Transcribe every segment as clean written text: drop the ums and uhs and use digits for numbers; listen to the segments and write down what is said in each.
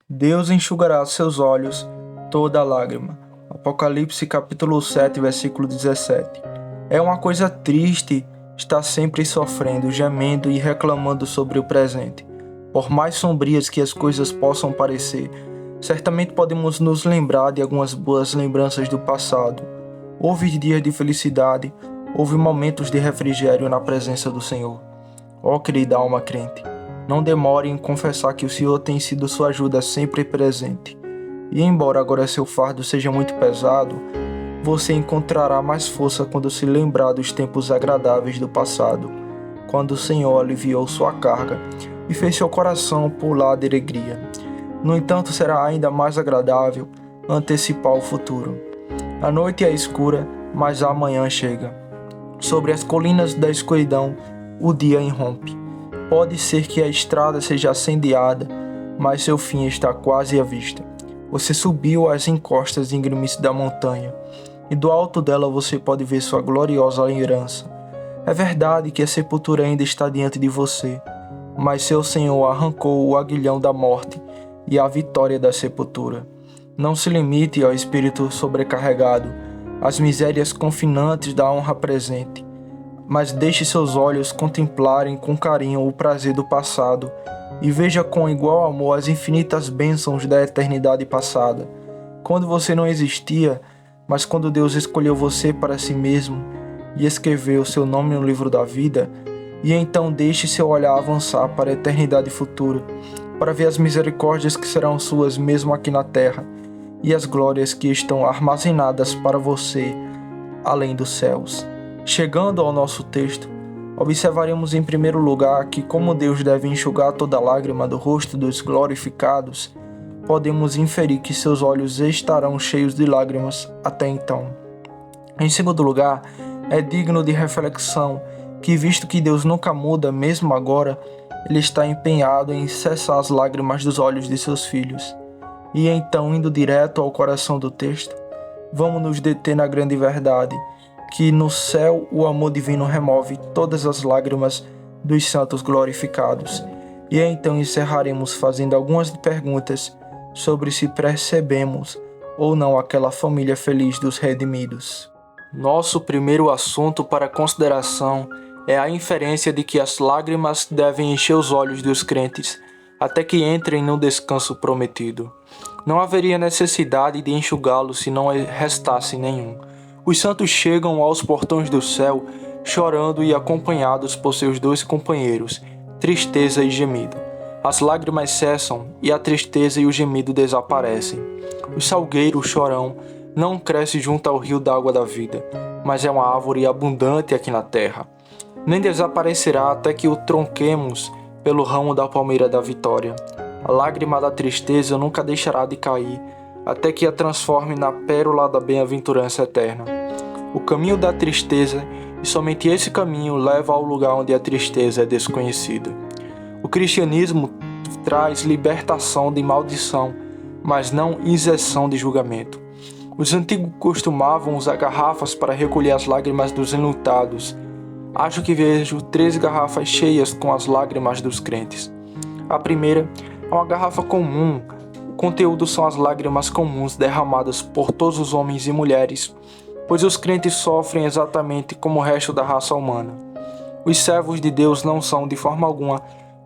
Deus enxugará seus olhos toda lágrima. Apocalipse capítulo 7, versículo 17. É uma coisa triste estar sempre sofrendo, gemendo e reclamando sobre o presente. Por mais sombrias que as coisas possam parecer, certamente podemos nos lembrar de algumas boas lembranças do passado. Houve dias de felicidade, houve momentos de refrigério na presença do Senhor. Ó querida alma crente, não demore em confessar que o Senhor tem sido sua ajuda sempre presente. E embora agora seu fardo seja muito pesado, você encontrará mais força quando se lembrar dos tempos agradáveis do passado, quando o Senhor aliviou sua carga e fez seu coração pular de alegria. No entanto, será ainda mais agradável antecipar o futuro. A noite é escura, mas a manhã chega. Sobre as colinas da escuridão, o dia irrompe. Pode ser que a estrada seja incendiada, mas seu fim está quase à vista. Você subiu as encostas íngremes da montanha, e do alto dela você pode ver sua gloriosa herança. É verdade que a sepultura ainda está diante de você, mas seu Senhor arrancou o aguilhão da morte e a vitória da sepultura. Não se limite ao espírito sobrecarregado, às misérias confinantes da honra presente, mas deixe seus olhos contemplarem com carinho o prazer do passado e veja com igual amor as infinitas bênçãos da eternidade passada. Quando você não existia, mas quando Deus escolheu você para si mesmo e escreveu seu nome no livro da vida, e então deixe seu olhar avançar para a eternidade futura, para ver as misericórdias que serão suas mesmo aqui na terra, e as glórias que estão armazenadas para você além dos céus. Chegando ao nosso texto, observaremos em primeiro lugar que, como Deus deve enxugar toda lágrima do rosto dos glorificados, podemos inferir que seus olhos estarão cheios de lágrimas até então. Em segundo lugar, é digno de reflexão que, visto que Deus nunca muda, mesmo agora, Ele está empenhado em cessar as lágrimas dos olhos de seus filhos. E então, indo direto ao coração do texto, vamos nos deter na grande verdade, que no céu o amor divino remove todas as lágrimas dos santos glorificados. E então encerraremos fazendo algumas perguntas sobre se percebemos ou não aquela família feliz dos redimidos. Nosso primeiro assunto para consideração é a inferência de que as lágrimas devem encher os olhos dos crentes até que entrem no descanso prometido. Não haveria necessidade de enxugá-los se não restasse nenhum. Os santos chegam aos portões do céu chorando e acompanhados por seus dois companheiros, tristeza e gemido. As lágrimas cessam e a tristeza e o gemido desaparecem. O salgueiro, o chorão, não cresce junto ao rio d'água da vida, mas é uma árvore abundante aqui na terra. Nem desaparecerá até que o tronquemos pelo ramo da palmeira da vitória. A lágrima da tristeza nunca deixará de cair, até que a transforme na pérola da bem-aventurança eterna. O caminho da tristeza, e somente esse caminho, leva ao lugar onde a tristeza é desconhecida. O cristianismo traz libertação de maldição, mas não isenção de julgamento. Os antigos costumavam usar garrafas para recolher as lágrimas dos enlutados. Acho que vejo 3 garrafas cheias com as lágrimas dos crentes. A primeira é uma garrafa comum. O conteúdo são as lágrimas comuns derramadas por todos os homens e mulheres, pois os crentes sofrem exatamente como o resto da raça humana. Os servos de Deus não são, de forma alguma,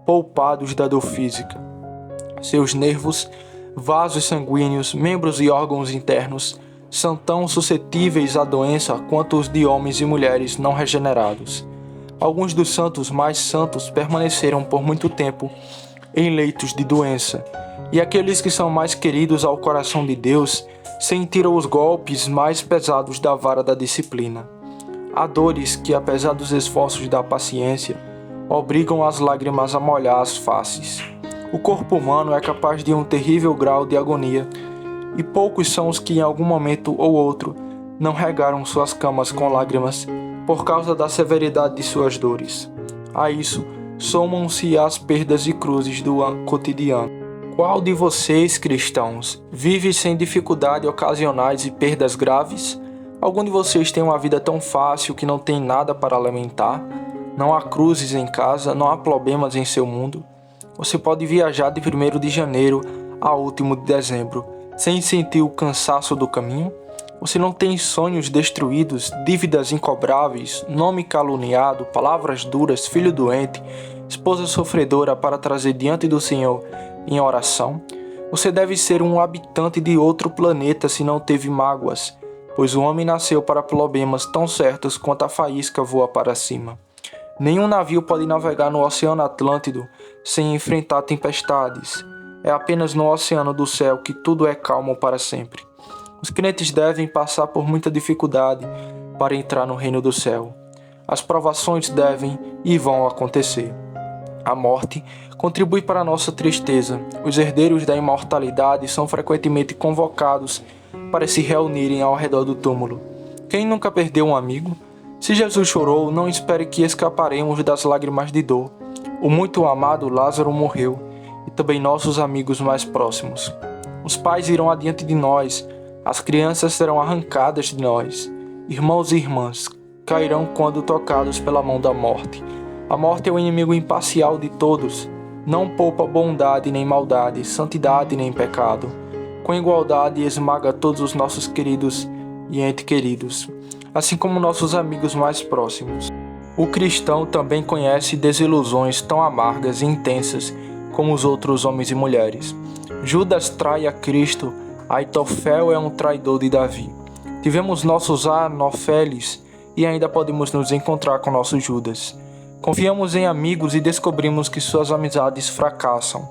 poupados da dor física. Seus nervos, vasos sanguíneos, membros e órgãos internos são tão suscetíveis à doença quanto os de homens e mulheres não regenerados. Alguns dos santos mais santos permaneceram por muito tempo em leitos de doença, e aqueles que são mais queridos ao coração de Deus sentiram os golpes mais pesados da vara da disciplina. Há dores que, apesar dos esforços da paciência, obrigam as lágrimas a molhar as faces. O corpo humano é capaz de um terrível grau de agonia, e poucos são os que em algum momento ou outro não regaram suas camas com lágrimas por causa da severidade de suas dores. A isso somam-se as perdas e cruzes do cotidiano. Qual de vocês, cristãos, vive sem dificuldades ocasionais e perdas graves? Algum de vocês tem uma vida tão fácil que não tem nada para lamentar? Não há cruzes em casa, não há problemas em seu mundo? Você pode viajar de 1º de janeiro a último de dezembro, sem sentir o cansaço do caminho? Você não tem sonhos destruídos, dívidas incobráveis, nome caluniado, palavras duras, filho doente, esposa sofredora para trazer diante do Senhor em oração? Você deve ser um habitante de outro planeta se não teve mágoas, pois o homem nasceu para problemas tão certos quanto a faísca voa para cima. Nenhum navio pode navegar no Oceano Atlântico sem enfrentar tempestades. É apenas no oceano do céu que tudo é calmo para sempre. Os crentes devem passar por muita dificuldade para entrar no reino do céu. As provações devem e vão acontecer. A morte contribui para a nossa tristeza. Os herdeiros da imortalidade são frequentemente convocados para se reunirem ao redor do túmulo. Quem nunca perdeu um amigo? Se Jesus chorou, não espere que escaparemos das lágrimas de dor. O muito amado Lázaro morreu, e também nossos amigos mais próximos. Os pais irão adiante de nós, as crianças serão arrancadas de nós. Irmãos e irmãs cairão quando tocados pela mão da morte. A morte é o inimigo imparcial de todos. Não poupa bondade nem maldade, santidade nem pecado. Com igualdade esmaga todos os nossos queridos e entes queridos, assim como nossos amigos mais próximos. O cristão também conhece desilusões tão amargas e intensas como os outros homens e mulheres. Judas trai a Cristo, Aitofel é um traidor de Davi. Tivemos nossos Anofeles e ainda podemos nos encontrar com nosso Judas. Confiamos em amigos e descobrimos que suas amizades fracassam.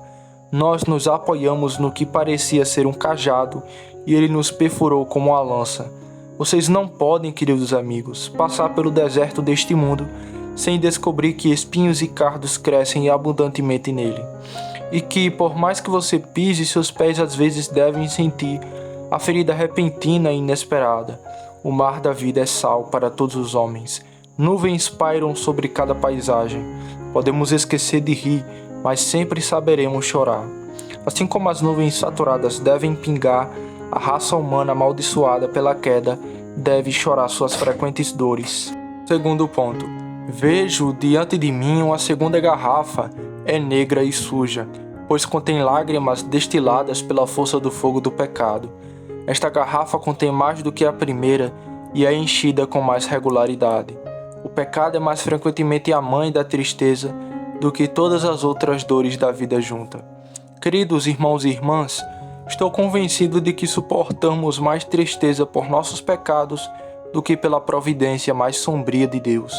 Nós nos apoiamos no que parecia ser um cajado e ele nos perfurou como uma lança. Vocês não podem, queridos amigos, passar pelo deserto deste mundo sem descobrir que espinhos e cardos crescem abundantemente nele. E que, por mais que você pise, seus pés às vezes devem sentir a ferida repentina e inesperada. O mar da vida é sal para todos os homens. Nuvens pairam sobre cada paisagem. Podemos esquecer de rir, mas sempre saberemos chorar. Assim como as nuvens saturadas devem pingar, a raça humana amaldiçoada pela queda deve chorar suas frequentes dores. Segundo ponto. Vejo diante de mim uma segunda garrafa, é negra e suja, pois contém lágrimas destiladas pela força do fogo do pecado. Esta garrafa contém mais do que a primeira e é enchida com mais regularidade. O pecado é mais frequentemente a mãe da tristeza do que todas as outras dores da vida junta. Queridos irmãos e irmãs, estou convencido de que suportamos mais tristeza por nossos pecados do que pela providência mais sombria de Deus.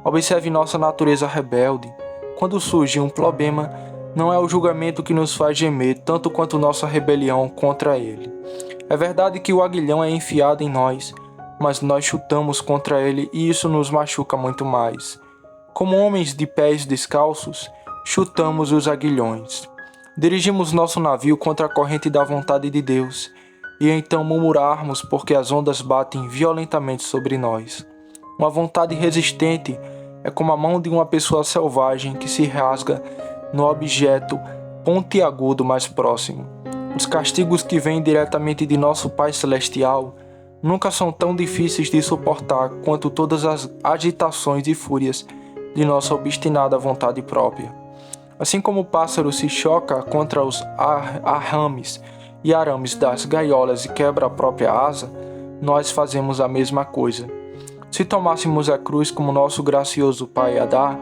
Observe nossa natureza rebelde. Quando surge um problema, não é o julgamento que nos faz gemer tanto quanto nossa rebelião contra ele. É verdade que o aguilhão é enfiado em nós, mas nós chutamos contra ele e isso nos machuca muito mais. Como homens de pés descalços, chutamos os aguilhões. Dirigimos nosso navio contra a corrente da vontade de Deus, e então murmurarmos porque as ondas batem violentamente sobre nós. Uma vontade resistente é como a mão de uma pessoa selvagem que se rasga no objeto pontiagudo mais próximo. Os castigos que vêm diretamente de nosso Pai Celestial nunca são tão difíceis de suportar quanto todas as agitações e fúrias de nossa obstinada vontade própria. Assim como o pássaro se choca contra os arrames e arames das gaiolas e quebra a própria asa, nós fazemos a mesma coisa. Se tomássemos a cruz como nosso gracioso Pai a dar,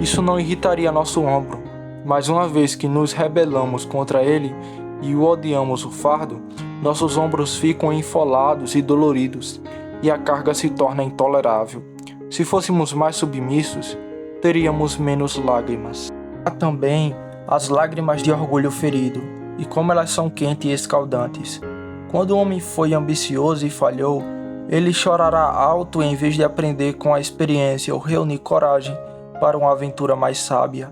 isso não irritaria nosso ombro, mas uma vez que nos rebelamos contra ele e o odiamos o fardo, nossos ombros ficam enfolados e doloridos, e a carga se torna intolerável. Se fôssemos mais submissos, teríamos menos lágrimas. Há também as lágrimas de orgulho ferido, e como elas são quentes e escaldantes. Quando o homem foi ambicioso e falhou, ele chorará alto em vez de aprender com a experiência ou reunir coragem para uma aventura mais sábia.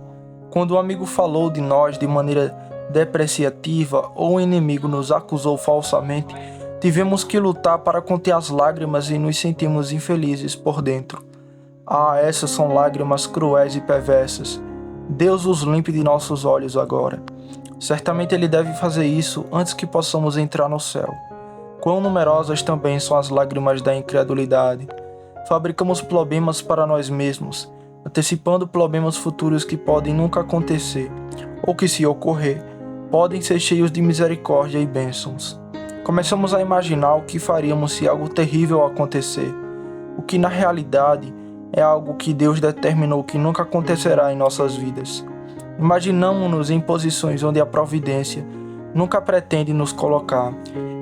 Quando o amigo falou de nós de maneira depreciativa ou o inimigo nos acusou falsamente, tivemos que lutar para conter as lágrimas e nos sentimos infelizes por dentro. Ah, essas são lágrimas cruéis e perversas. Deus os limpe de nossos olhos agora. Certamente Ele deve fazer isso antes que possamos entrar no céu. Quão numerosas também são as lágrimas da incredulidade. Fabricamos problemas para nós mesmos, antecipando problemas futuros que podem nunca acontecer, ou que, se ocorrer, podem ser cheios de misericórdia e bênçãos. Começamos a imaginar o que faríamos se algo terrível acontecer, o que na realidade é algo que Deus determinou que nunca acontecerá em nossas vidas. Imaginamos-nos em posições onde a providência nunca pretende nos colocar,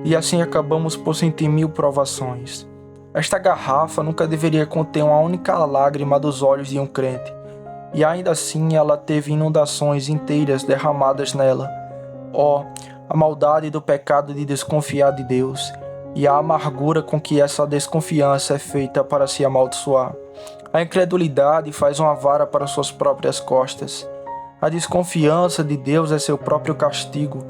e assim acabamos por sentir 1000 provações. Esta garrafa nunca deveria conter uma única lágrima dos olhos de um crente, e ainda assim ela teve inundações inteiras derramadas nela. Oh, a maldade do pecado de desconfiar de Deus, e a amargura com que essa desconfiança é feita para se amaldiçoar. A incredulidade faz uma vara para suas próprias costas. A desconfiança de Deus é seu próprio castigo.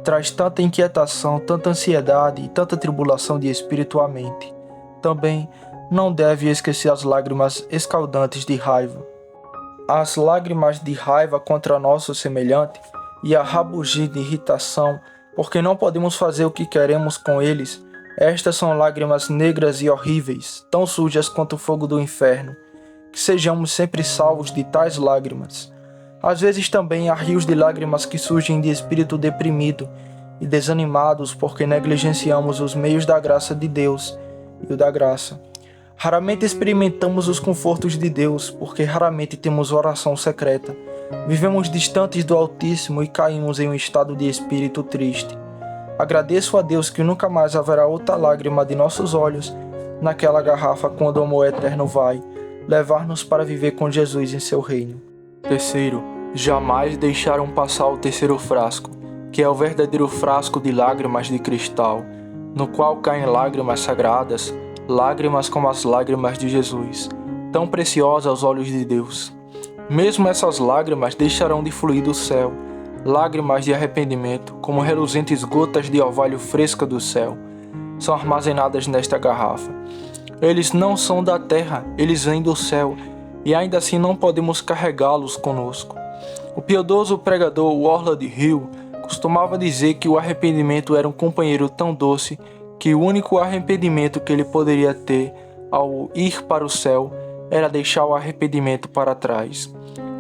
Traz tanta inquietação, tanta ansiedade e tanta tribulação de espírito à mente. Também não deve esquecer as lágrimas escaldantes de raiva. As lágrimas de raiva contra nosso semelhante e a rabugir de irritação, porque não podemos fazer o que queremos com eles. Estas são lágrimas negras e horríveis, tão sujas quanto o fogo do inferno. Que sejamos sempre salvos de tais lágrimas. Às vezes também há rios de lágrimas que surgem de espírito deprimido e desanimados porque negligenciamos os meios da graça de Deus e o da graça. Raramente experimentamos os confortos de Deus porque raramente temos oração secreta. Vivemos distantes do Altíssimo e caímos em um estado de espírito triste. Agradeço a Deus que nunca mais haverá outra lágrima de nossos olhos naquela garrafa quando o amor eterno vai levar-nos para viver com Jesus em seu reino. Terceiro, jamais deixaram passar o terceiro frasco, que é o verdadeiro frasco de lágrimas de cristal, no qual caem lágrimas sagradas, lágrimas como as lágrimas de Jesus, tão preciosas aos olhos de Deus. Mesmo essas lágrimas deixarão de fluir do céu, lágrimas de arrependimento, como reluzentes gotas de orvalho fresca do céu, são armazenadas nesta garrafa. Eles não são da terra, eles vêm do céu, e ainda assim não podemos carregá-los conosco. O piedoso pregador Warlord Hill costumava dizer que o arrependimento era um companheiro tão doce que o único arrependimento que ele poderia ter ao ir para o céu era deixar o arrependimento para trás,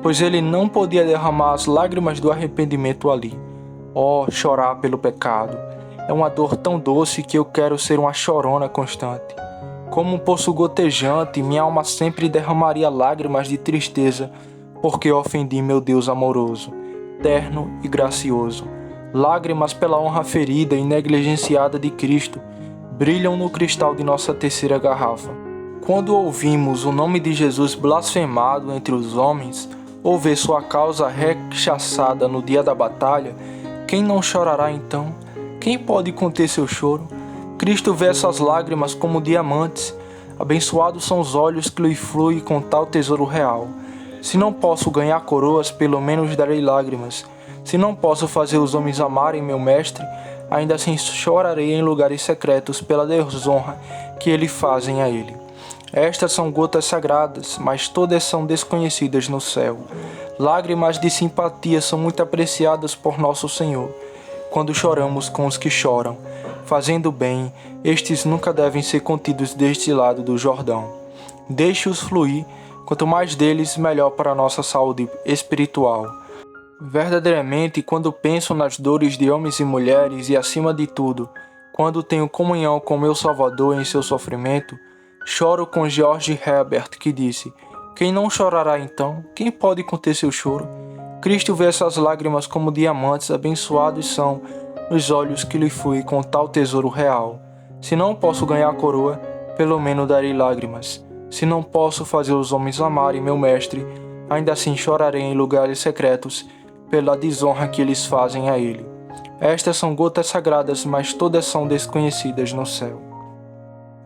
pois ele não podia derramar as lágrimas do arrependimento ali. Oh, chorar pelo pecado! É uma dor tão doce que eu quero ser uma chorona constante. Como um poço gotejante, minha alma sempre derramaria lágrimas de tristeza, porque ofendi meu Deus amoroso, terno e gracioso. Lágrimas pela honra ferida e negligenciada de Cristo brilham no cristal de nossa terceira garrafa. Quando ouvimos o nome de Jesus blasfemado entre os homens, ou ver sua causa rechaçada no dia da batalha, quem não chorará então? Quem pode conter seu choro? Cristo vê essas lágrimas como diamantes. Abençoados são os olhos que lhe fluem com tal tesouro real. Se não posso ganhar coroas, pelo menos darei lágrimas. Se não posso fazer os homens amarem meu mestre, ainda assim chorarei em lugares secretos pela desonra que eles fazem a ele. Estas são gotas sagradas, mas todas são desconhecidas no céu. Lágrimas de simpatia são muito apreciadas por nosso Senhor. Quando choramos com os que choram, fazendo bem, estes nunca devem ser contidos deste lado do Jordão. Deixe-os fluir, quanto mais deles, melhor para a nossa saúde espiritual. Verdadeiramente, quando penso nas dores de homens e mulheres e, acima de tudo, quando tenho comunhão com meu Salvador em seu sofrimento, choro com George Herbert, que disse: quem não chorará então? Quem pode conter seu choro? Cristo vê essas lágrimas como diamantes, abençoados são os olhos que lhe fluem com tal tesouro real. Se não posso ganhar a coroa, pelo menos darei lágrimas. Se não posso fazer os homens amarem meu mestre, ainda assim chorarei em lugares secretos pela desonra que eles fazem a ele. Estas são gotas sagradas, mas todas são desconhecidas no céu.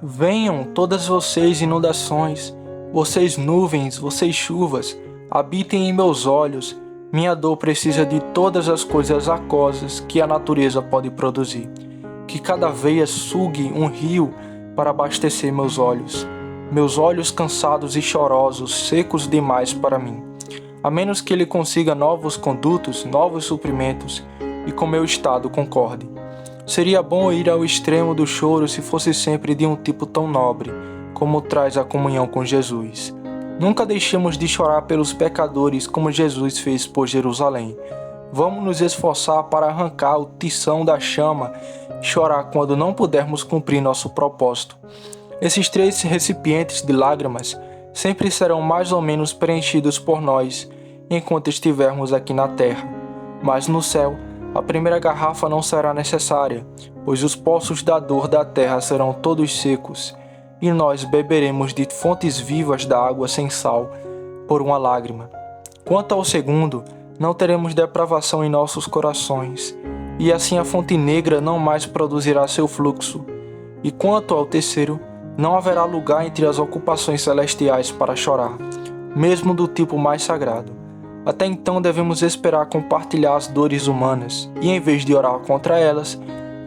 Venham todas vocês inundações, vocês nuvens, vocês chuvas, habitem em meus olhos. Minha dor precisa de todas as coisas aquosas que a natureza pode produzir. Que cada veia sugue um rio para abastecer meus olhos cansados e chorosos, secos demais para mim. A menos que ele consiga novos condutos, novos suprimentos, e com meu estado concorde. Seria bom ir ao extremo do choro se fosse sempre de um tipo tão nobre, como traz a comunhão com Jesus. Nunca deixemos de chorar pelos pecadores como Jesus fez por Jerusalém. Vamos nos esforçar para arrancar o tição da chama e chorar quando não pudermos cumprir nosso propósito. Esses 3 recipientes de lágrimas sempre serão mais ou menos preenchidos por nós enquanto estivermos aqui na terra. Mas no céu, a primeira garrafa não será necessária, pois os poços da dor da terra serão todos secos, e nós beberemos de fontes vivas da água sem sal por uma lágrima. Quanto ao segundo, não teremos depravação em nossos corações, e assim a fonte negra não mais produzirá seu fluxo. E quanto ao terceiro, não haverá lugar entre as ocupações celestiais para chorar, mesmo do tipo mais sagrado. Até então devemos esperar compartilhar as dores humanas, e em vez de orar contra elas,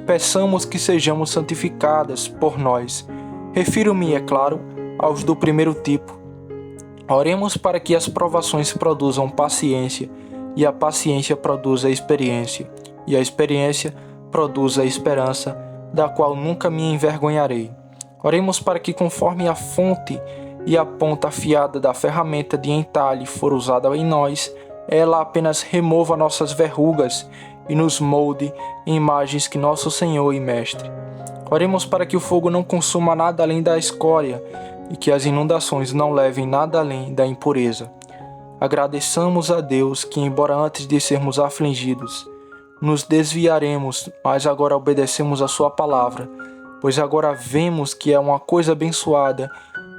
peçamos que sejamos santificadas por nós. Refiro-me, é claro, aos do primeiro tipo. Oremos para que as provações produzam paciência, e a paciência produza experiência, e a experiência produza esperança, da qual nunca me envergonharei. Oremos para que, conforme a fonte e a ponta afiada da ferramenta de entalhe for usada em nós, ela apenas remova nossas verrugas e nos molde em imagens que nosso Senhor e Mestre. Oremos para que o fogo não consuma nada além da escória e que as inundações não levem nada além da impureza. Agradeçamos a Deus que, embora antes de sermos afligidos, nos desviaremos, mas agora obedecemos a sua palavra, pois agora vemos que é uma coisa abençoada,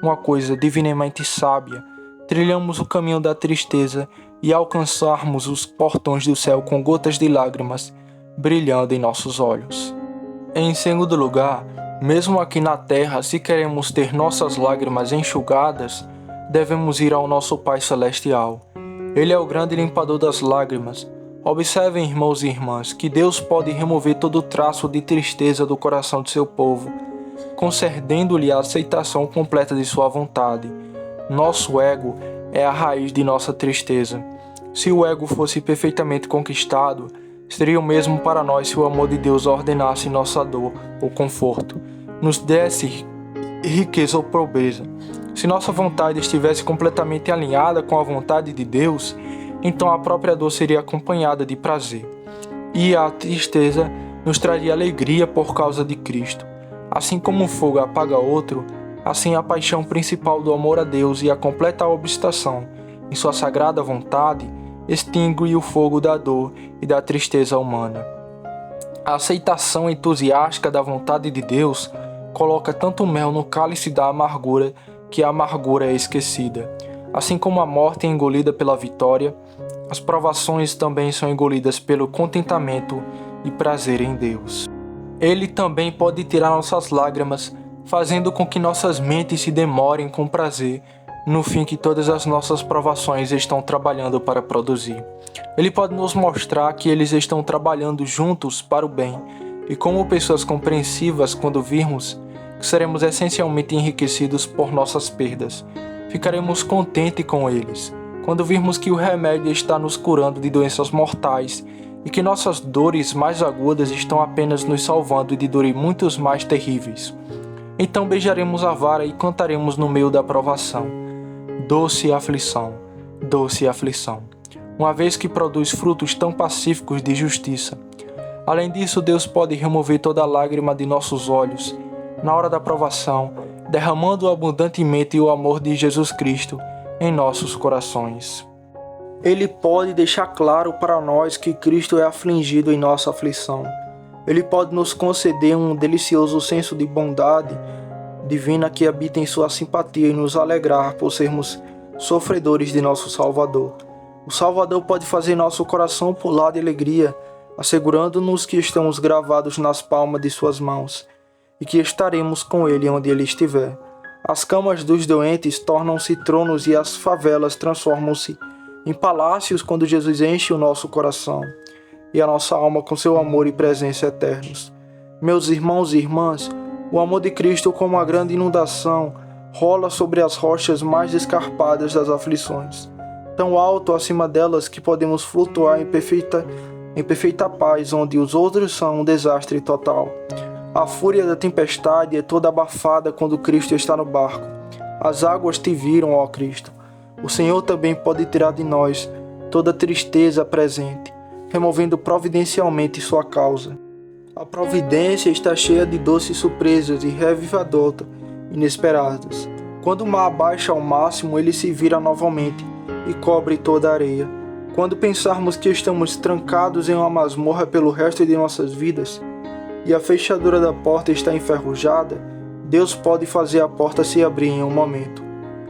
uma coisa divinamente sábia, trilhamos o caminho da tristeza e alcançarmos os portões do céu com gotas de lágrimas brilhando em nossos olhos. Em segundo lugar, mesmo aqui na terra, se queremos ter nossas lágrimas enxugadas, devemos ir ao nosso Pai Celestial. Ele é o grande limpador das lágrimas. Observem, irmãos e irmãs, que Deus pode remover todo traço de tristeza do coração de seu povo, concedendo-lhe a aceitação completa de sua vontade. Nosso ego é a raiz de nossa tristeza. Se o ego fosse perfeitamente conquistado, seria o mesmo para nós se o amor de Deus ordenasse nossa dor ou conforto, nos desse riqueza ou pobreza. Se nossa vontade estivesse completamente alinhada com a vontade de Deus, então a própria dor seria acompanhada de prazer, e a tristeza nos traria alegria por causa de Cristo. Assim como o fogo apaga outro, assim a paixão principal do amor a Deus e a completa obstação em sua sagrada vontade extingue o fogo da dor e da tristeza humana. A aceitação entusiástica da vontade de Deus coloca tanto mel no cálice da amargura que a amargura é esquecida. Assim como a morte é engolida pela vitória, as provações também são engolidas pelo contentamento e prazer em Deus. Ele também pode tirar nossas lágrimas, fazendo com que nossas mentes se demorem com prazer no fim que todas as nossas provações estão trabalhando para produzir. Ele pode nos mostrar que eles estão trabalhando juntos para o bem, e como pessoas compreensivas, quando virmos que seremos essencialmente enriquecidos por nossas perdas, ficaremos contentes com eles. Quando virmos que o remédio está nos curando de doenças mortais e que nossas dores mais agudas estão apenas nos salvando de dores muito mais terríveis, então beijaremos a vara e cantaremos no meio da provação. Doce aflição, uma vez que produz frutos tão pacíficos de justiça. Além disso, Deus pode remover toda lágrima de nossos olhos na hora da provação, derramando abundantemente o amor de Jesus Cristo em nossos corações. Ele pode deixar claro para nós que Cristo é afligido em nossa aflição. Ele pode nos conceder um delicioso senso de bondade divina que habita em sua simpatia e nos alegrar por sermos sofredores de nosso Salvador. O Salvador pode fazer nosso coração pular de alegria, assegurando-nos que estamos gravados nas palmas de suas mãos e que estaremos com ele onde ele estiver. As camas dos doentes tornam-se tronos e as favelas transformam-se em palácios quando Jesus enche o nosso coração e a nossa alma com seu amor e presença eternos. Meus irmãos e irmãs, o amor de Cristo, como uma grande inundação, rola sobre as rochas mais escarpadas das aflições, tão alto acima delas que podemos flutuar em perfeita paz, onde os outros são um desastre total. A fúria da tempestade é toda abafada quando Cristo está no barco. As águas te viram, ó Cristo. O Senhor também pode tirar de nós toda tristeza presente. removendo providencialmente sua causa. A providência está cheia de doces surpresas e revivadoras inesperadas. Quando o mar baixa ao máximo, ele se vira novamente e cobre toda a areia. Quando pensarmos que estamos trancados em uma masmorra pelo resto de nossas vidas e a fechadura da porta está enferrujada, Deus pode fazer a porta se abrir em um momento.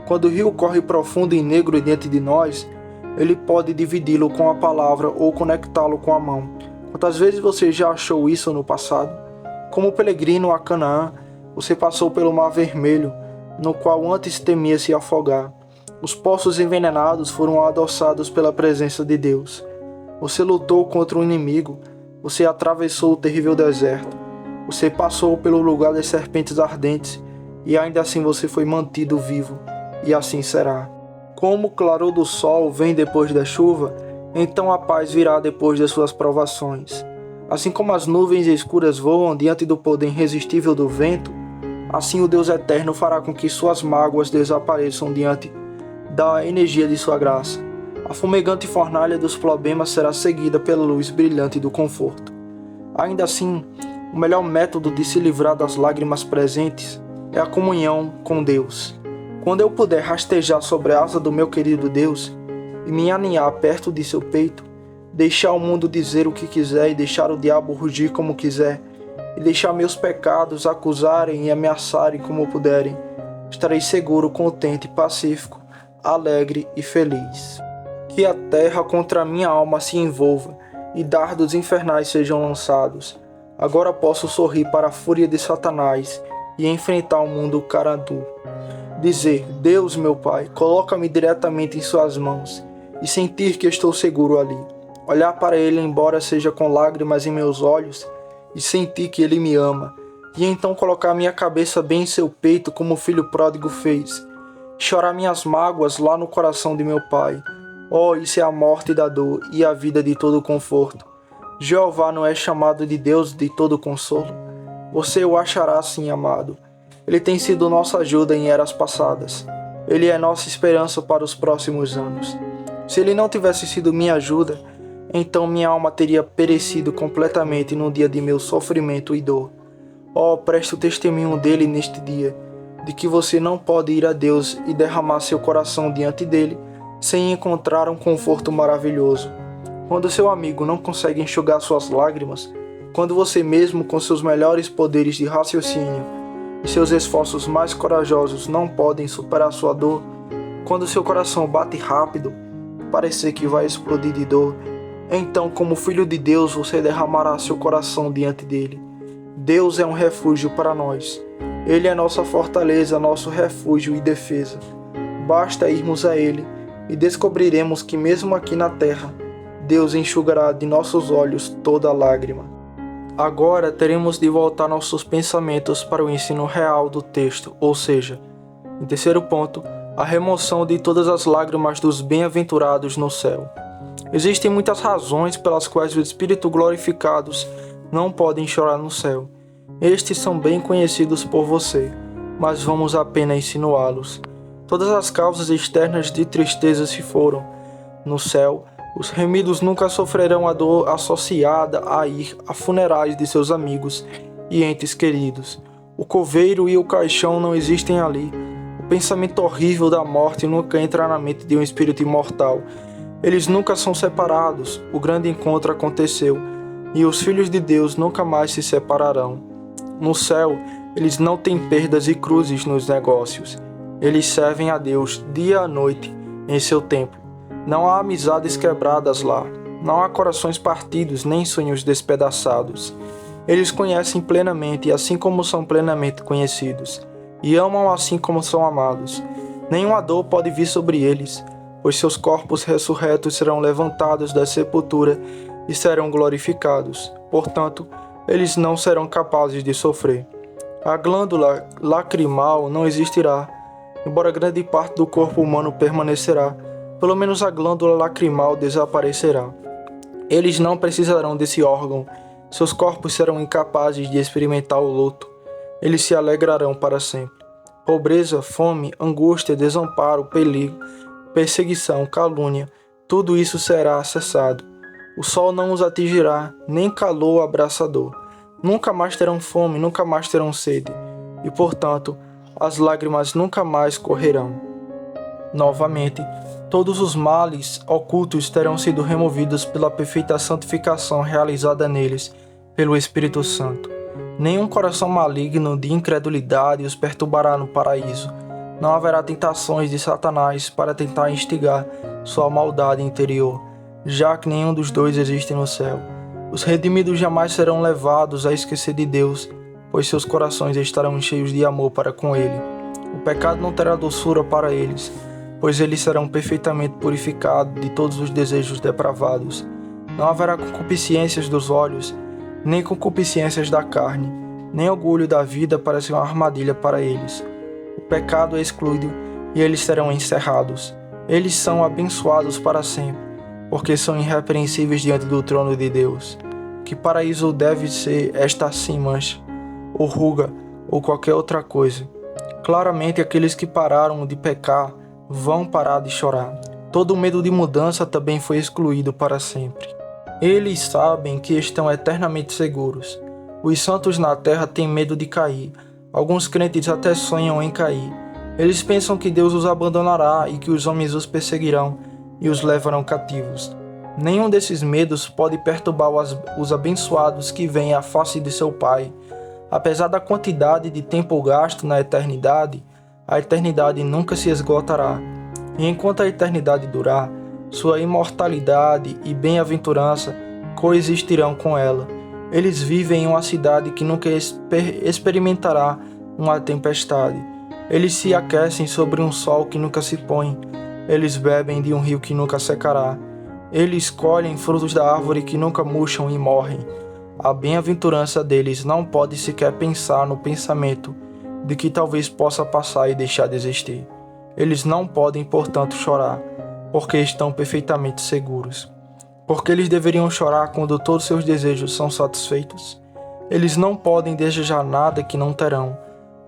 Quando o rio corre profundo e negro diante de nós, Ele pode dividi-lo com a palavra ou conectá-lo com a mão. Quantas vezes você já achou isso no passado? Como peregrino a Canaã, você passou pelo Mar Vermelho, no qual antes temia se afogar. Os poços envenenados foram adoçados pela presença de Deus. Você lutou contra o inimigo, você atravessou o terrível deserto. Você passou pelo lugar das serpentes ardentes, e ainda assim você foi mantido vivo, e assim será. Como o claror do sol vem depois da chuva, então a paz virá depois das suas provações. Assim como as nuvens escuras voam diante do poder irresistível do vento, assim o Deus eterno fará com que suas mágoas desapareçam diante da energia de sua graça. A fumegante fornalha dos problemas será seguida pela luz brilhante do conforto. Ainda assim, o melhor método de se livrar das lágrimas presentes é a comunhão com Deus. Quando eu puder rastejar sobre a asa do meu querido Deus e me aninhar perto de seu peito, deixar o mundo dizer o que quiser e deixar o diabo rugir como quiser, e deixar meus pecados acusarem e ameaçarem como puderem, estarei seguro, contente, pacífico, alegre e feliz. Que a terra contra a minha alma se envolva e dardos infernais sejam lançados. Agora posso sorrir para a fúria de Satanás e enfrentar o mundo cara a duro. Dizer: Deus, meu Pai, coloca-me diretamente em suas mãos e sentir que estou seguro ali. Olhar para Ele, embora seja com lágrimas em meus olhos, e sentir que Ele me ama. E então colocar minha cabeça bem em seu peito como o filho pródigo fez. Chorar minhas mágoas lá no coração de meu Pai. Oh, isso é a morte da dor e a vida de todo conforto. Jeová não é chamado de Deus de todo consolo? Você o achará assim, amado. Ele tem sido nossa ajuda em eras passadas. Ele é nossa esperança para os próximos anos. Se ele não tivesse sido minha ajuda, então minha alma teria perecido completamente no dia de meu sofrimento e dor. Oh, preste o testemunho dele neste dia, de que você não pode ir a Deus e derramar seu coração diante dele sem encontrar um conforto maravilhoso. Quando seu amigo não consegue enxugar suas lágrimas, quando você mesmo com seus melhores poderes de raciocínio e seus esforços mais corajosos não podem superar sua dor, quando seu coração bate rápido, parecer que vai explodir de dor, então como filho de Deus você derramará seu coração diante dele. Deus é um refúgio para nós. Ele é nossa fortaleza, nosso refúgio e defesa. Basta irmos a Ele e descobriremos que mesmo aqui na terra, Deus enxugará de nossos olhos toda lágrima. Agora teremos de voltar nossos pensamentos para o ensino real do texto, ou seja, em terceiro ponto, a remoção de todas as lágrimas dos bem-aventurados no céu. Existem muitas razões pelas quais os espíritos glorificados não podem chorar no céu. Estes são bem conhecidos por você, mas vamos apenas insinuá-los. Todas as causas externas de tristeza se foram. No céu, os remidos nunca sofrerão a dor associada a ir a funerais de seus amigos e entes queridos. O coveiro e o caixão não existem ali. O pensamento horrível da morte nunca entra na mente de um espírito imortal. Eles nunca são separados. O grande encontro aconteceu, e os filhos de Deus nunca mais se separarão. No céu, eles não têm perdas e cruzes nos negócios. Eles servem a Deus dia e noite em seu templo. Não há amizades quebradas lá. Não há corações partidos nem sonhos despedaçados. Eles conhecem plenamente, assim como são plenamente conhecidos, e amam assim como são amados. Nenhuma dor pode vir sobre eles, pois seus corpos ressurretos serão levantados da sepultura e serão glorificados. Portanto, eles não serão capazes de sofrer. A glândula lacrimal não existirá, embora grande parte do corpo humano permanecerá. Pelo menos a glândula lacrimal desaparecerá. Eles não precisarão desse órgão. Seus corpos serão incapazes de experimentar o luto. Eles se alegrarão para sempre. Pobreza, fome, angústia, desamparo, perigo, perseguição, calúnia, tudo isso será cessado. O sol não os atingirá, nem calor abrasador. Nunca mais terão fome, nunca mais terão sede, e, portanto, as lágrimas nunca mais correrão. Novamente, todos os males ocultos terão sido removidos pela perfeita santificação realizada neles pelo Espírito Santo. Nenhum coração maligno de incredulidade os perturbará no paraíso. Não haverá tentações de Satanás para tentar instigar sua maldade interior, já que nenhum dos dois existe no céu. Os redimidos jamais serão levados a esquecer de Deus, pois seus corações estarão cheios de amor para com Ele. O pecado não terá doçura para eles, pois eles serão perfeitamente purificados de todos os desejos depravados. Não haverá concupiscências dos olhos, nem concupiscências da carne, nem orgulho da vida para ser uma armadilha para eles. O pecado é excluído e eles serão encerrados. Eles são abençoados para sempre, porque são irrepreensíveis diante do trono de Deus. Que paraíso deve ser esta sem mancha, ou ruga, ou qualquer outra coisa? Claramente aqueles que pararam de pecar vão parar de chorar. Todo medo de mudança também foi excluído para sempre. Eles sabem que estão eternamente seguros. Os santos na terra têm medo de cair. Alguns crentes até sonham em cair. Eles pensam que Deus os abandonará e que os homens os perseguirão e os levarão cativos. Nenhum desses medos pode perturbar os abençoados que veem a face de seu Pai. Apesar da quantidade de tempo gasto na eternidade, a eternidade nunca se esgotará. E enquanto a eternidade durar, sua imortalidade e bem-aventurança coexistirão com ela. Eles vivem em uma cidade que nunca experimentará uma tempestade. Eles se aquecem sobre um sol que nunca se põe. Eles bebem de um rio que nunca secará. Eles colhem frutos da árvore que nunca murcham e morrem. A bem-aventurança deles não pode sequer pensar no pensamento de que talvez possa passar e deixar de existir. Eles não podem, portanto, chorar, porque estão perfeitamente seguros. Porque eles deveriam chorar quando todos seus desejos são satisfeitos? Eles não podem desejar nada que não terão.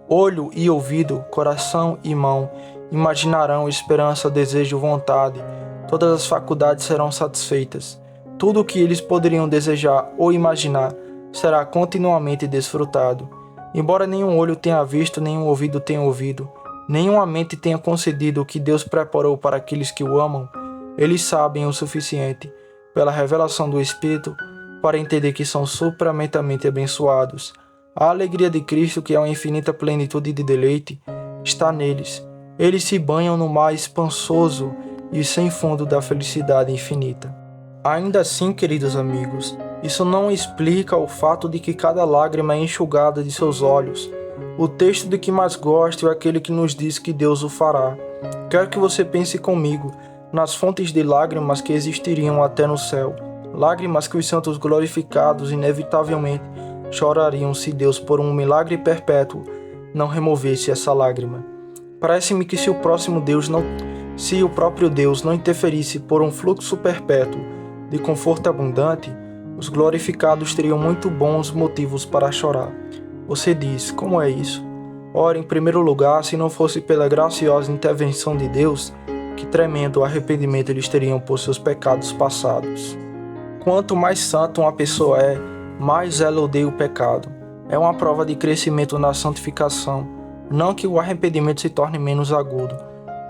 Olho e ouvido, coração e mão imaginarão esperança, desejo, vontade. Todas as faculdades serão satisfeitas. Tudo o que eles poderiam desejar ou imaginar será continuamente desfrutado. Embora nenhum olho tenha visto, nenhum ouvido tenha ouvido, nenhuma mente tenha concedido o que Deus preparou para aqueles que o amam, eles sabem o suficiente, pela revelação do Espírito, para entender que são supramentemente abençoados. A alegria de Cristo, que é uma infinita plenitude de deleite, está neles. Eles se banham no mar espansoso e sem fundo da felicidade infinita. Ainda assim, queridos amigos, isso não explica o fato de que cada lágrima é enxugada de seus olhos. O texto de que mais gosto é aquele que nos diz que Deus o fará. Quero que você pense comigo nas fontes de lágrimas que existiriam até no céu. Lágrimas que os santos glorificados inevitavelmente chorariam se Deus, por um milagre perpétuo, não removesse essa lágrima. Parece-me que se o próprio Deus não interferisse por um fluxo perpétuo de conforto abundante, os glorificados teriam muito bons motivos para chorar. Você diz, como é isso? Ora, em primeiro lugar, se não fosse pela graciosa intervenção de Deus, que tremendo arrependimento eles teriam por seus pecados passados. Quanto mais santa uma pessoa é, mais ela odeia o pecado. É uma prova de crescimento na santificação, não que o arrependimento se torne menos agudo,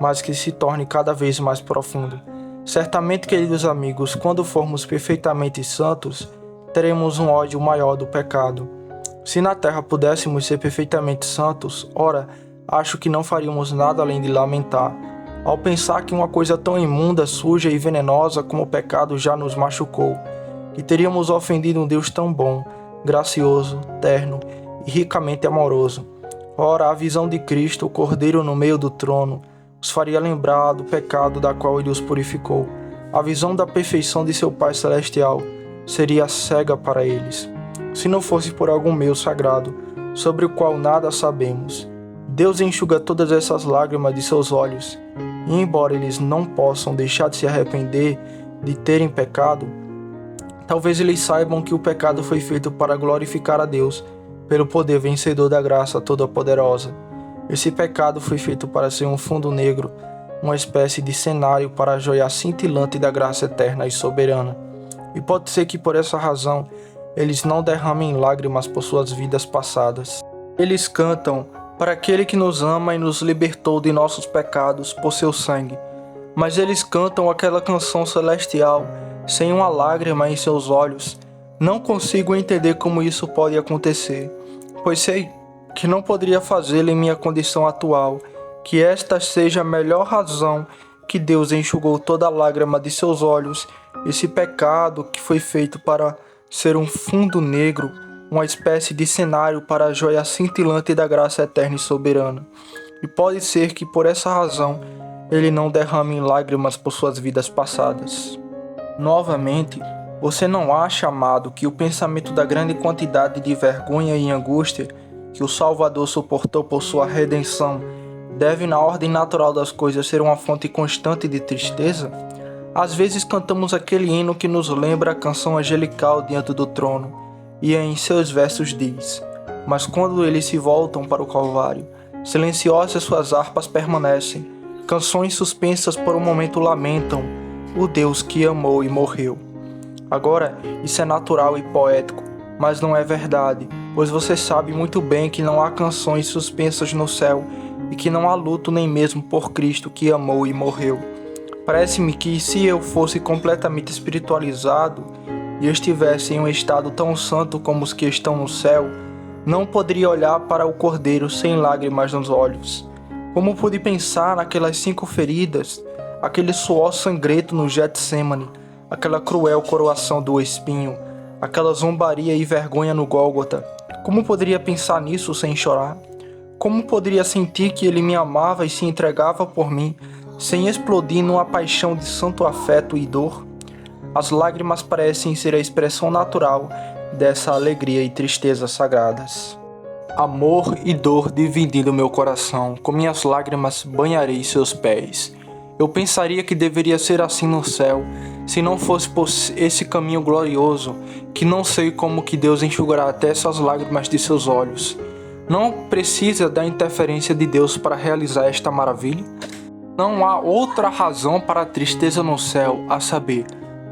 mas que se torne cada vez mais profundo. Certamente, queridos amigos, quando formos perfeitamente santos, teremos um ódio maior do pecado. Se na terra pudéssemos ser perfeitamente santos, ora, acho que não faríamos nada além de lamentar, ao pensar que uma coisa tão imunda, suja e venenosa como o pecado já nos machucou, que teríamos ofendido um Deus tão bom, gracioso, terno e ricamente amoroso. Ora, a visão de Cristo, o Cordeiro no meio do trono, os faria lembrar do pecado da qual ele os purificou. A visão da perfeição de seu Pai Celestial seria cega para eles, se não fosse por algum meio sagrado, sobre o qual nada sabemos. Deus enxuga todas essas lágrimas de seus olhos, e embora eles não possam deixar de se arrepender de terem pecado, talvez eles saibam que o pecado foi feito para glorificar a Deus, pelo poder vencedor da graça toda-poderosa. Esse pecado foi feito para ser um fundo negro, uma espécie de cenário para a joia cintilante da graça eterna e soberana. e pode ser que por essa razão eles não derramem lágrimas por suas vidas passadas. Eles cantam para aquele que nos ama e nos libertou de nossos pecados por seu sangue, mas eles cantam aquela canção celestial sem uma lágrima em seus olhos. Não consigo entender como isso pode acontecer, pois sei que não poderia fazê-lo em minha condição atual, que esta seja a melhor razão que Deus enxugou toda a lágrima de seus olhos, esse pecado que foi feito para ser um fundo negro, uma espécie de cenário para a joia cintilante da graça eterna e soberana. E pode ser que por essa razão ele não derrame lágrimas por suas vidas passadas. Novamente, você não acha, amado, que o pensamento da grande quantidade de vergonha e angústia que o Salvador suportou por sua redenção deve, na ordem natural das coisas, ser uma fonte constante de tristeza? Às vezes cantamos aquele hino que nos lembra a canção angelical diante do trono, e em seus versos diz: mas quando eles se voltam para o Calvário, silenciosas suas harpas permanecem, canções suspensas por um momento lamentam o Deus que amou e morreu. Agora, isso é natural e poético, mas não é verdade, pois você sabe muito bem que não há canções suspensas no céu e que não há luto nem mesmo por Cristo que amou e morreu. Parece-me que se eu fosse completamente espiritualizado e estivesse em um estado tão santo como os que estão no céu, não poderia olhar para o Cordeiro sem lágrimas nos olhos. Como pude pensar naquelas 5 feridas, aquele suor sangrento no Getsêmani, aquela cruel coroação do espinho, aquela zombaria e vergonha no Gólgota? Como poderia pensar nisso sem chorar? Como poderia sentir que ele me amava e se entregava por mim, sem explodir numa paixão de santo afeto e dor? As lágrimas parecem ser a expressão natural dessa alegria e tristeza sagradas. Amor e dor dividindo meu coração, com minhas lágrimas banharei seus pés. Eu pensaria que deveria ser assim no céu, se não fosse por esse caminho glorioso, que não sei como que Deus enxugará até essas lágrimas de seus olhos. Não precisa da interferência de Deus para realizar esta maravilha? Não há outra razão para a tristeza no céu, a saber,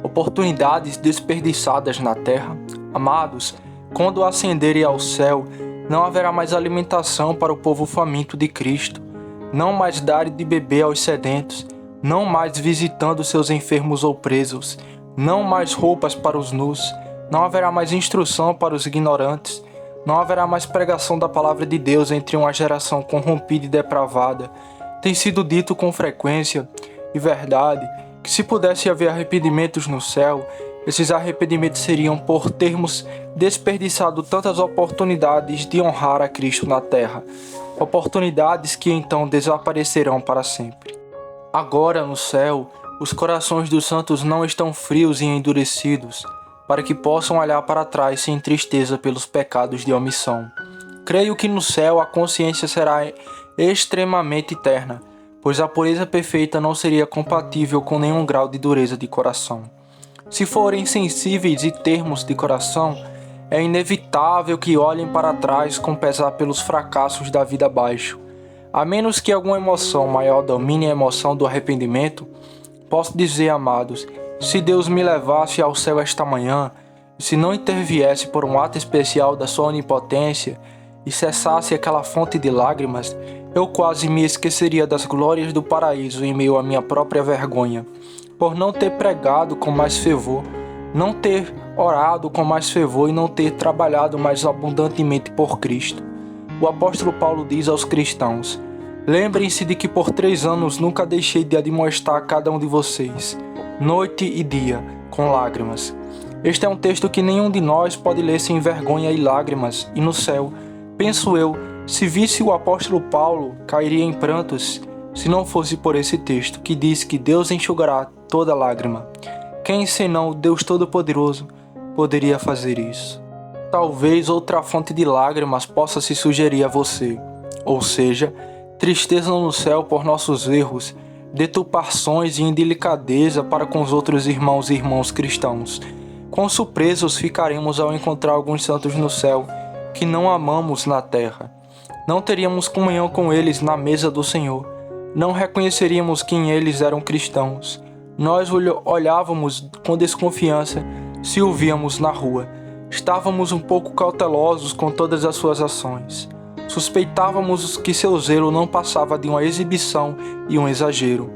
oportunidades desperdiçadas na terra. Amados, quando ascenderem ao céu, não haverá mais alimentação para o povo faminto de Cristo, não mais dar de beber aos sedentos, não mais visitando seus enfermos ou presos, não mais roupas para os nus, não haverá mais instrução para os ignorantes, não haverá mais pregação da palavra de Deus entre uma geração corrompida e depravada. Tem sido dito com frequência e verdade que se pudesse haver arrependimentos no céu, esses arrependimentos seriam por termos desperdiçado tantas oportunidades de honrar a Cristo na terra, oportunidades que então desaparecerão para sempre. Agora no céu, os corações dos santos não estão frios e endurecidos, para que possam olhar para trás sem tristeza pelos pecados de omissão. Creio que no céu a consciência será extremamente terna, pois a pureza perfeita não seria compatível com nenhum grau de dureza de coração. Se forem sensíveis e termos de coração, é inevitável que olhem para trás com pesar pelos fracassos da vida abaixo. A menos que alguma emoção maior domine a emoção do arrependimento, posso dizer, amados, se Deus me levasse ao céu esta manhã, e se não interviesse por um ato especial da sua onipotência e cessasse aquela fonte de lágrimas, eu quase me esqueceria das glórias do paraíso em meio à minha própria vergonha, por não ter pregado com mais fervor, não ter orado com mais fervor e não ter trabalhado mais abundantemente por Cristo. O apóstolo Paulo diz aos cristãos: lembrem-se de que por 3 anos nunca deixei de admoestar a cada um de vocês, noite e dia, com lágrimas. Este é um texto que nenhum de nós pode ler sem vergonha e lágrimas, e no céu, penso eu, se visse o apóstolo Paulo, cairia em prantos, se não fosse por esse texto, que diz que Deus enxugará toda lágrima. Quem, senão o Deus Todo-Poderoso, poderia fazer isso? Talvez outra fonte de lágrimas possa se sugerir a você, ou seja, tristeza no céu por nossos erros, deturpações e indelicadeza para com os outros irmãos e irmãos cristãos. Quão surpresos ficaremos ao encontrar alguns santos no céu que não amamos na terra. Não teríamos comunhão com eles na mesa do Senhor. Não reconheceríamos que eles eram cristãos. Nós olhávamos com desconfiança se o víamos na rua. Estávamos um pouco cautelosos com todas as suas ações. Suspeitávamos que seu zelo não passava de uma exibição e um exagero,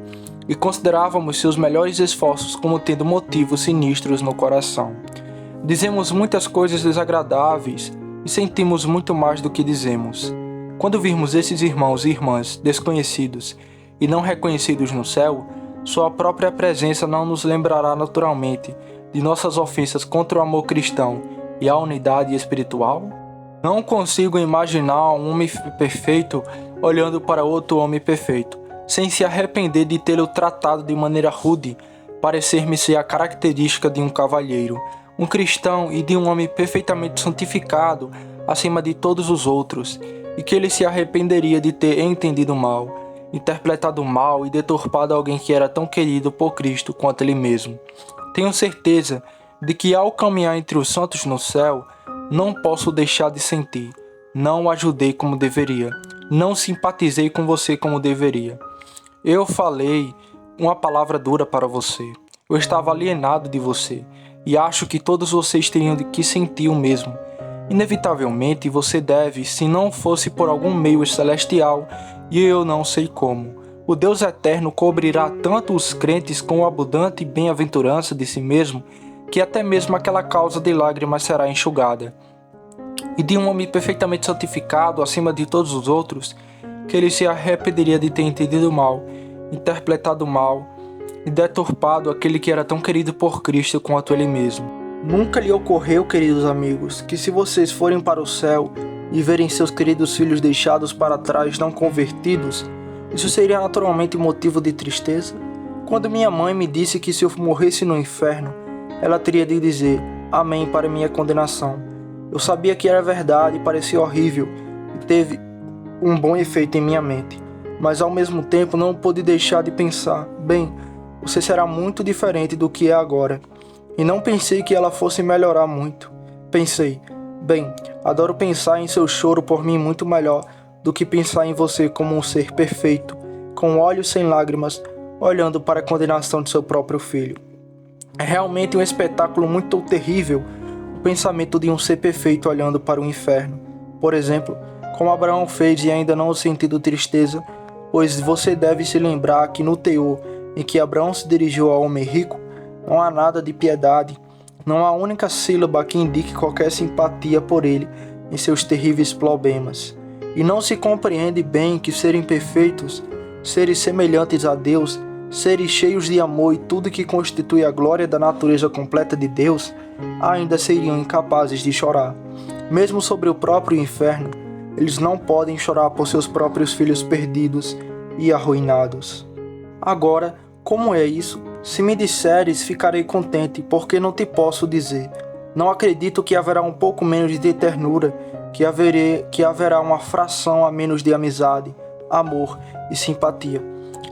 e considerávamos seus melhores esforços como tendo motivos sinistros no coração. Dizemos muitas coisas desagradáveis e sentimos muito mais do que dizemos. Quando virmos esses irmãos e irmãs desconhecidos e não reconhecidos no céu, sua própria presença não nos lembrará naturalmente de nossas ofensas contra o amor cristão e a unidade espiritual? Não consigo imaginar um homem perfeito olhando para outro homem perfeito, sem se arrepender de tê-lo tratado de maneira rude. Parecer-me ser a característica de um cavalheiro, um cristão e de um homem perfeitamente santificado acima de todos os outros, e que ele se arrependeria de ter entendido mal, interpretado mal e deturpado alguém que era tão querido por Cristo quanto ele mesmo. Tenho certeza de que ao caminhar entre os santos no céu, não posso deixar de sentir: não o ajudei como deveria, não simpatizei com você como deveria. Eu falei uma palavra dura para você, eu estava alienado de você, e acho que todos vocês teriam de que sentir o mesmo. Inevitavelmente você deve, se não fosse por algum meio celestial, e eu não sei como. O Deus eterno cobrirá tanto os crentes com abundante bem-aventurança de si mesmo, que até mesmo aquela causa de lágrimas será enxugada. E de um homem perfeitamente santificado acima de todos os outros, que ele se arrependeria de ter entendido mal, interpretado mal e deturpado aquele que era tão querido por Cristo quanto ele mesmo. Nunca lhe ocorreu, queridos amigos, que se vocês forem para o céu e verem seus queridos filhos deixados para trás não convertidos, isso seria naturalmente motivo de tristeza? Quando minha mãe me disse que se eu morresse no inferno, ela teria de dizer amém para minha condenação. Eu sabia que era verdade e parecia horrível e teve um bom efeito em minha mente, mas ao mesmo tempo não pude deixar de pensar: bem, você será muito diferente do que é agora. E não pensei que ela fosse melhorar muito. Pensei: bem, adoro pensar em seu choro por mim muito melhor do que pensar em você como um ser perfeito, com olhos sem lágrimas, olhando para a condenação de seu próprio filho. É realmente um espetáculo muito terrível o pensamento de um ser perfeito olhando para o inferno. Por exemplo, como Abraão fez, e ainda não sentindo tristeza, pois você deve se lembrar que no teor em que Abraão se dirigiu ao homem rico, não há nada de piedade, não há única sílaba que indique qualquer simpatia por ele em seus terríveis problemas. E não se compreende bem que serem perfeitos, seres semelhantes a Deus, seres cheios de amor e tudo que constitui a glória da natureza completa de Deus, ainda seriam incapazes de chorar. Mesmo sobre o próprio inferno, eles não podem chorar por seus próprios filhos perdidos e arruinados. Agora, como é isso? Se me disseres, ficarei contente, porque não te posso dizer. Não acredito que haverá um pouco menos de ternura, que haverá uma fração a menos de amizade, amor e simpatia.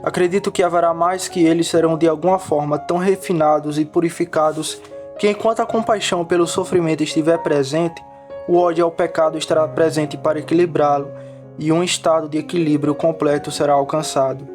Acredito que haverá mais, que eles serão de alguma forma tão refinados e purificados que enquanto a compaixão pelo sofrimento estiver presente, o ódio ao pecado estará presente para equilibrá-lo, e um estado de equilíbrio completo será alcançado.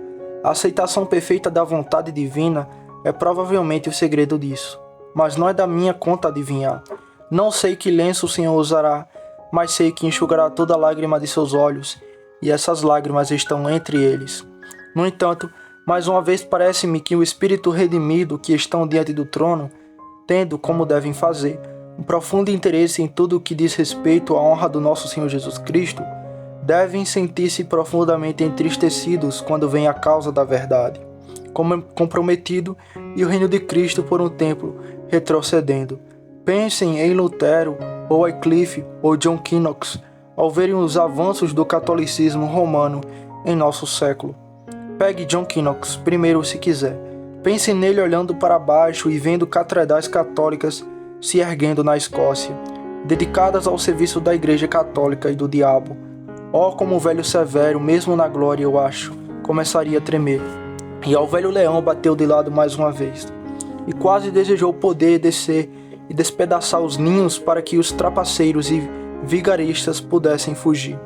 A aceitação perfeita da vontade divina é provavelmente o segredo disso, mas não é da minha conta adivinhar. Não sei que lenço o Senhor usará, mas sei que enxugará toda lágrima de seus olhos, e essas lágrimas estão entre eles. No entanto, mais uma vez parece-me que o Espírito redimido que estão diante do trono, tendo, como devem fazer, um profundo interesse em tudo o que diz respeito à honra do nosso Senhor Jesus Cristo, devem sentir-se profundamente entristecidos quando vem a causa da verdade, como comprometido, e o reino de Cristo por um tempo retrocedendo. Pensem em Lutero, ou Wycliffe, ou John Knox, ao verem os avanços do catolicismo romano em nosso século. Pegue John Knox primeiro se quiser. Pense nele olhando para baixo e vendo catedrais católicas se erguendo na Escócia, dedicadas ao serviço da Igreja Católica e do diabo. Oh, como o velho Severo, mesmo na glória, eu acho, começaria a tremer. E ao velho leão bateu de lado mais uma vez, e quase desejou poder descer e despedaçar os ninhos para que os trapaceiros e vigaristas pudessem fugir.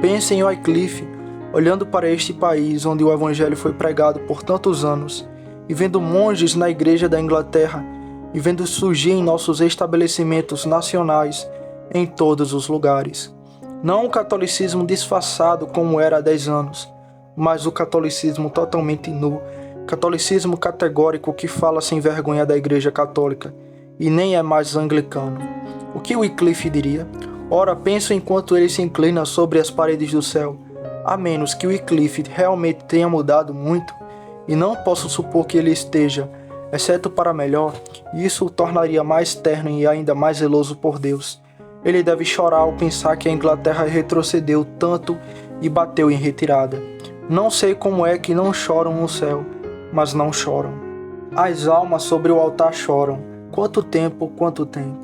Pense em Wycliffe, olhando para este país onde o Evangelho foi pregado por tantos anos, e vendo monges na Igreja da Inglaterra e vendo surgir em nossos estabelecimentos nacionais em todos os lugares. Não um catolicismo disfarçado como era há 10 anos, mas o catolicismo totalmente nu, catolicismo categórico que fala sem vergonha da Igreja Católica e nem é mais anglicano. O que Wycliffe diria? Ora, penso enquanto ele se inclina sobre as paredes do céu, a menos que Wycliffe realmente tenha mudado muito, e não posso supor que ele esteja, exceto para melhor, e isso o tornaria mais terno e ainda mais zeloso por Deus. Ele deve chorar ao pensar que a Inglaterra retrocedeu tanto e bateu em retirada. Não sei como é que não choram no céu, mas não choram. As almas sobre o altar choram. Quanto tempo, quanto tempo.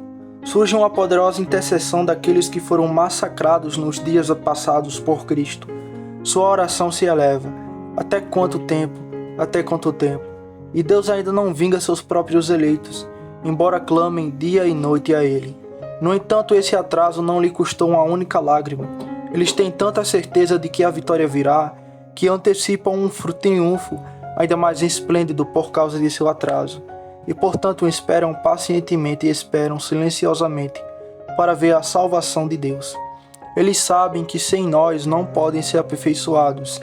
Surge uma poderosa intercessão daqueles que foram massacrados nos dias passados por Cristo. Sua oração se eleva. Até quanto tempo? Até quanto tempo? E Deus ainda não vinga seus próprios eleitos, embora clamem dia e noite a Ele. No entanto, esse atraso não lhe custou uma única lágrima. Eles têm tanta certeza de que a vitória virá, que antecipam um triunfo ainda mais esplêndido por causa de seu atraso. E portanto esperam pacientemente e esperam silenciosamente para ver a salvação de Deus. Eles sabem que sem nós não podem ser aperfeiçoados,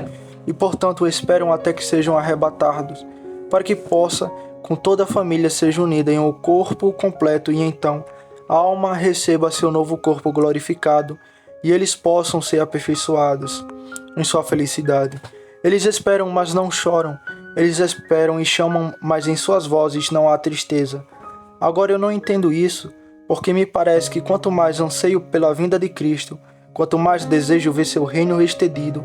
e portanto esperam até que sejam arrebatados, para que possa, com toda a família, seja unida em um corpo completo, e então a alma receba seu novo corpo glorificado, e eles possam ser aperfeiçoados em sua felicidade. Eles esperam, mas não choram. Eles esperam e chamam, mas em suas vozes não há tristeza. Agora eu não entendo isso, porque me parece que quanto mais anseio pela vinda de Cristo, quanto mais desejo ver seu reino estendido,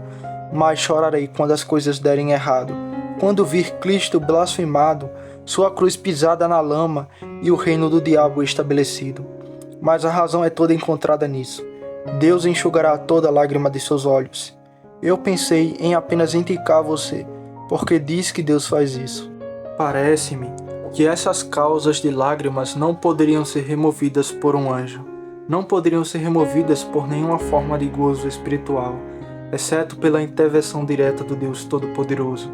mais chorarei quando as coisas derem errado. Quando vir Cristo blasfemado, sua cruz pisada na lama e o reino do diabo estabelecido. Mas a razão é toda encontrada nisso. Deus enxugará toda lágrima de seus olhos. Eu pensei em apenas indicar você, porque diz que Deus faz isso. Parece-me que essas causas de lágrimas não poderiam ser removidas por um anjo. Não poderiam ser removidas por nenhuma forma de gozo espiritual, exceto pela intervenção direta do Deus Todo-Poderoso.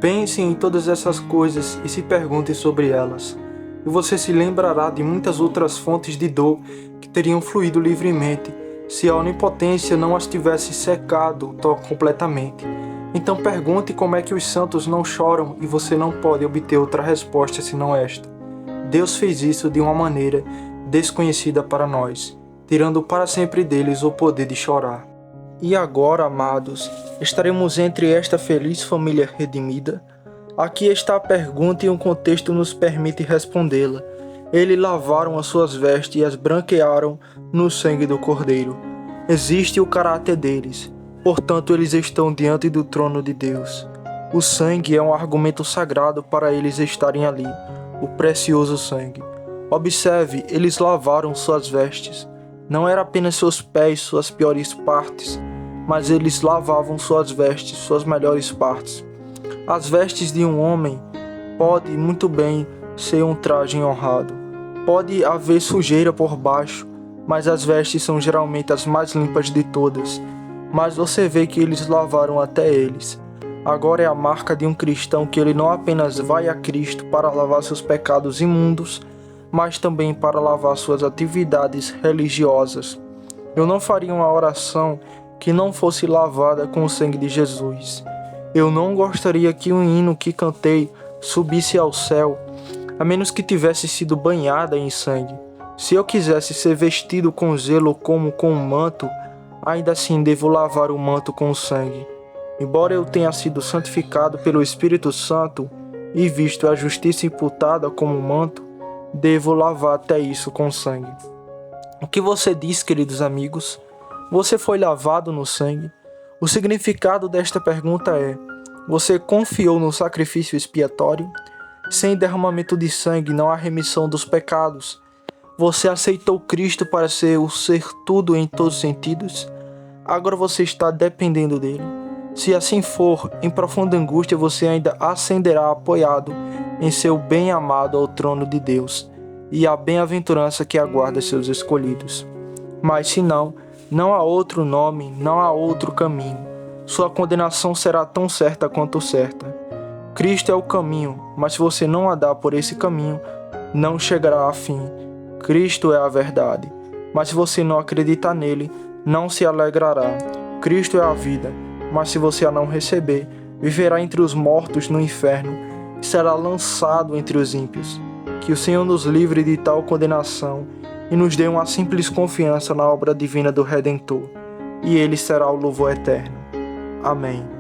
Pense em todas essas coisas e se pergunte sobre elas. E você se lembrará de muitas outras fontes de dor que teriam fluído livremente se a onipotência não as tivesse secado completamente. Então pergunte como é que os santos não choram e você não pode obter outra resposta senão esta. Deus fez isso de uma maneira desconhecida para nós, tirando para sempre deles o poder de chorar. E agora, amados, estaremos entre esta feliz família redimida? Aqui está a pergunta e um contexto nos permite respondê-la. Eles lavaram as suas vestes e as branquearam no sangue do Cordeiro. Existe o caráter deles. Portanto, eles estão diante do trono de Deus. O sangue é um argumento sagrado para eles estarem ali, o precioso sangue. Observe, eles lavaram suas vestes. Não era apenas seus pés, suas piores partes, mas eles lavavam suas vestes, suas melhores partes. As vestes de um homem pode muito bem ser um traje honrado. Pode haver sujeira por baixo, mas as vestes são geralmente as mais limpas de todas. Mas você vê que eles lavaram até eles. Agora é a marca de um cristão que ele não apenas vai a Cristo para lavar seus pecados imundos, mas também para lavar suas atividades religiosas. Eu não faria uma oração que não fosse lavada com o sangue de Jesus. Eu não gostaria que um hino que cantei subisse ao céu, a menos que tivesse sido banhada em sangue. Se eu quisesse ser vestido com zelo como com um manto, ainda assim devo lavar o manto com sangue. Embora eu tenha sido santificado pelo Espírito Santo e visto a justiça imputada como um manto, devo lavar até isso com sangue. O que você diz, queridos amigos? Você foi lavado no sangue? O significado desta pergunta é: você confiou no sacrifício expiatório? Sem derramamento de sangue não há remissão dos pecados. Você aceitou Cristo para ser o ser tudo em todos os sentidos? Agora você está dependendo dele. Se assim for, em profunda angústia você ainda ascenderá apoiado em seu bem-amado ao trono de Deus e a bem-aventurança que aguarda seus escolhidos. Mas se não, não há outro nome, não há outro caminho. Sua condenação será tão certa quanto certa. Cristo é o caminho, mas se você não andar por esse caminho, não chegará a fim. Cristo é a verdade. Mas se você não acredita nele, não se alegrará. Cristo é a vida. Mas se você a não receber, viverá entre os mortos no inferno e será lançado entre os ímpios. Que o Senhor nos livre de tal condenação e nos dê uma simples confiança na obra divina do Redentor, e ele será o louvor eterno. Amém.